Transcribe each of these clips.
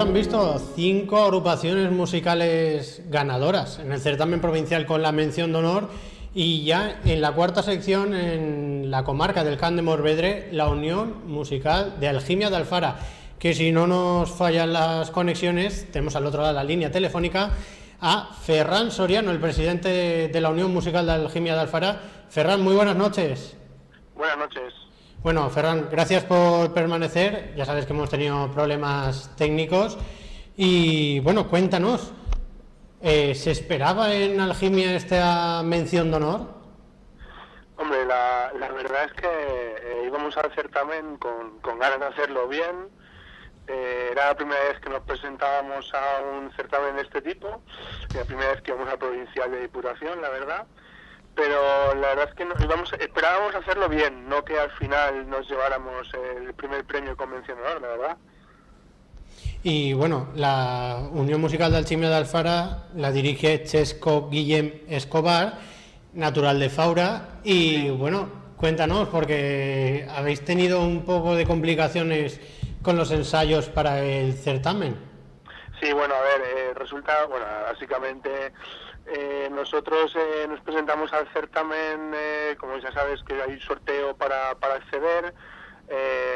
han visto 5 agrupaciones musicales ganadoras en el certamen provincial con la mención de honor y ya en la cuarta sección en la comarca del Camp de Morvedre, la Unión Musical de Algimia de Alfara, que si no nos fallan las conexiones, tenemos al otro lado de la línea telefónica a Ferran Soriano, el presidente de la Unión Musical de Algimia de Alfara. Ferran, muy buenas noches. Buenas noches. Bueno, Ferran, gracias por permanecer. Ya sabes que hemos tenido problemas técnicos. Y bueno, cuéntanos, ¿se esperaba en Algimia esta mención de honor? Hombre, la verdad es que íbamos al certamen con ganas de hacerlo bien. Era la primera vez que nos presentábamos a un certamen de este tipo, la primera vez que íbamos a provincial de Diputación, la verdad. Pero la verdad es que esperábamos hacerlo bien, no que al final nos lleváramos el primer premio convencional, la verdad. Y bueno, la Unión Musical de Algimia de Alfara la dirige Chesco Guillem Escobar, natural de Faura. Y bueno, cuéntanos, porque habéis tenido un poco de complicaciones con los ensayos para el certamen. Sí, bueno, a ver, resulta, bueno, básicamente nosotros nos presentamos al certamen, como ya sabes que hay sorteo para acceder,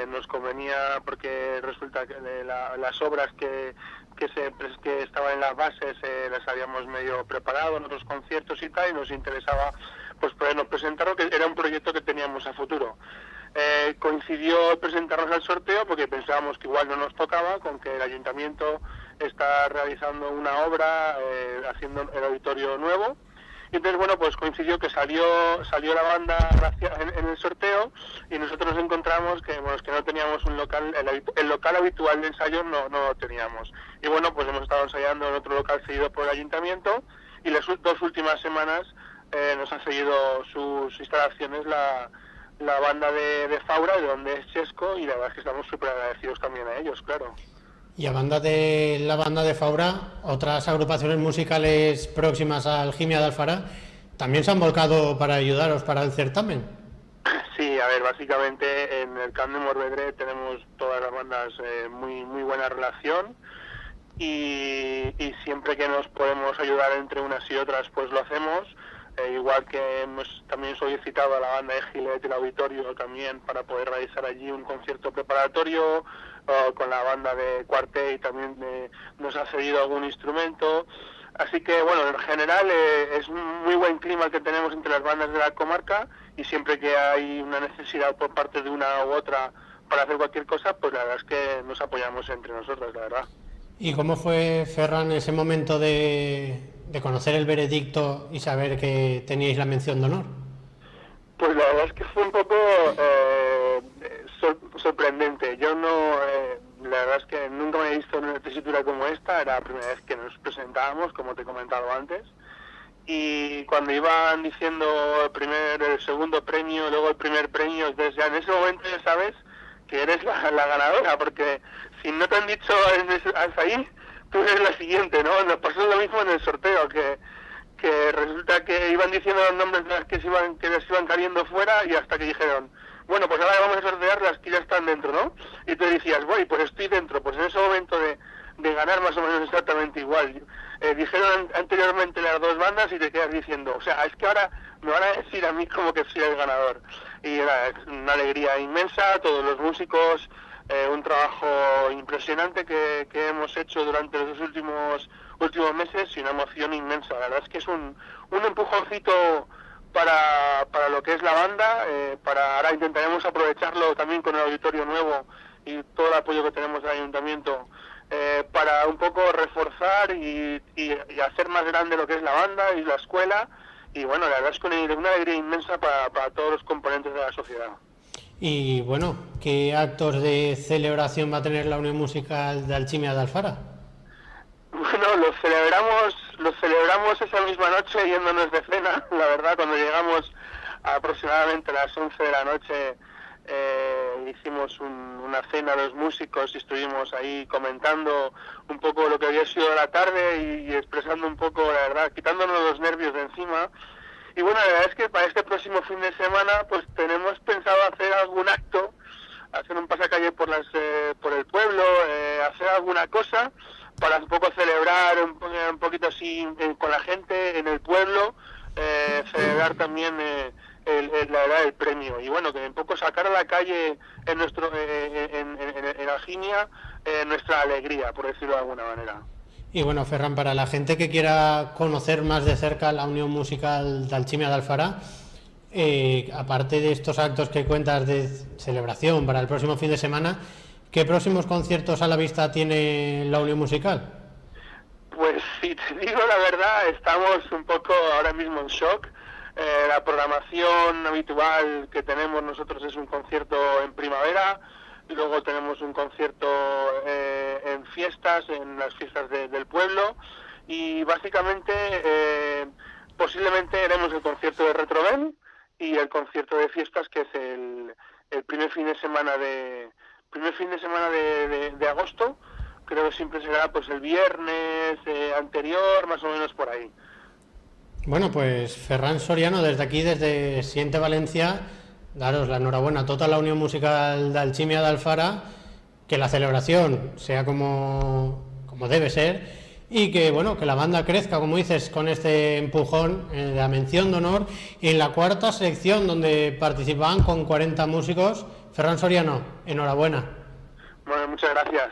nos convenía porque resulta que las obras que estaban en las bases las habíamos medio preparado en otros conciertos y tal, y nos interesaba pues podernos presentarlo, que era un proyecto que teníamos a futuro. Coincidió presentarnos al sorteo porque pensábamos que igual no nos tocaba, con que el ayuntamiento está realizando una obra haciendo el auditorio nuevo, y entonces bueno, pues coincidió que salió la banda en el sorteo, y nosotros nos encontramos que bueno, es que no teníamos un local, el local habitual de ensayo no lo teníamos, y bueno, pues hemos estado ensayando en otro local cedido por el ayuntamiento, y las 2 últimas semanas nos han cedido sus instalaciones la banda de Faura, de donde es Chesco, y la verdad es que estamos súper agradecidos también a ellos, claro. Y a banda de la banda de Faura, otras agrupaciones musicales próximas a Algimia de Alfara también se han volcado para ayudaros para el certamen. Sí, a ver, básicamente en el Camp de Morvedre tenemos todas las bandas muy buena relación, y siempre que nos podemos ayudar entre unas y otras pues lo hacemos. Igual que hemos también solicitado a la banda de Gilet el auditorio también para poder realizar allí un concierto preparatorio, con la banda de Cuarté y también nos ha cedido algún instrumento. Así que bueno, en general es un muy buen clima que tenemos entre las bandas de la comarca, y siempre que hay una necesidad por parte de una u otra para hacer cualquier cosa, pues la verdad es que nos apoyamos entre nosotros, la verdad. ¿Y cómo fue, Ferran, ese momento de conocer el veredicto y saber que teníais la mención de honor? Pues la verdad es que fue un poco sorprendente. Yo la verdad es que nunca me he visto en una tesitura como esta, era la primera vez que nos presentábamos, como te he comentado antes, y cuando iban diciendo el segundo premio, luego el primer premio, entonces ya en ese momento ya sabes que eres la ganadora, porque si no te han dicho hasta ahí, tú eres la siguiente, ¿no? Nos pasó lo mismo en el sorteo, que resulta que iban diciendo los nombres de las que les iban cayendo fuera, y hasta que dijeron, bueno, pues ahora vamos a sortear las que ya están dentro, ¿no? Y tú decías, voy, pues estoy dentro. Pues en ese momento de ganar más o menos exactamente igual. Dijeron anteriormente las 2 bandas y te quedas diciendo, o sea, es que ahora me van a decir a mí como que soy el ganador. Y era una alegría inmensa, todos los músicos, un trabajo impresionante que hemos hecho durante los últimos meses, y una emoción inmensa. La verdad es que es un empujoncito para lo que es la banda, ahora intentaremos aprovecharlo también con el auditorio nuevo y todo el apoyo que tenemos del ayuntamiento, para un poco reforzar y hacer más grande lo que es la banda y la escuela, y bueno, la verdad es que una alegría inmensa para todos los componentes de la sociedad. Y bueno, ¿qué actos de celebración va a tener la Unión Musical de Algimia de Alfara? Bueno, lo celebramos esa misma noche yéndonos de cena, la verdad, cuando llegamos aproximadamente a las 11 de la noche, hicimos una cena a los músicos y estuvimos ahí comentando un poco lo que había sido la tarde y expresando un poco, la verdad, quitándonos los nervios de encima. Y bueno, la verdad es que para este próximo fin de semana pues tenemos pensado hacer algún acto, hacer un pasacalle por el pueblo, hacer algún buena cosa para un poco celebrar un poquito así con la gente en el pueblo, celebrar también la verdad el premio, y bueno, que un poco sacar a la calle en nuestro en Algimia nuestra alegría, por decirlo de alguna manera. Y bueno, Ferran, para la gente que quiera conocer más de cerca la Unión Musical de Alchimia de Alfara, aparte de estos actos que cuentas de celebración para el próximo fin de semana, ¿qué próximos conciertos a la vista tiene la Unión Musical? Pues si te digo la verdad, estamos un poco ahora mismo en shock. La programación habitual que tenemos nosotros es un concierto en primavera, luego tenemos un concierto en fiestas, en las fiestas del pueblo, y básicamente posiblemente haremos el concierto de Retroven y el concierto de fiestas, que es el primer fin de semana de agosto. Creo que siempre será pues el viernes anterior, más o menos por ahí. Bueno, pues Ferran Soriano, desde aquí, desde Siente Valencia, daros la enhorabuena a toda la Unión Musical de Alchimia de Alfara, que la celebración sea como debe ser, y que bueno, que la banda crezca, como dices, con este empujón de la mención de honor, y en la cuarta sección, donde participaban con 40 músicos. Ferran Soriano, enhorabuena. Bueno, muchas gracias.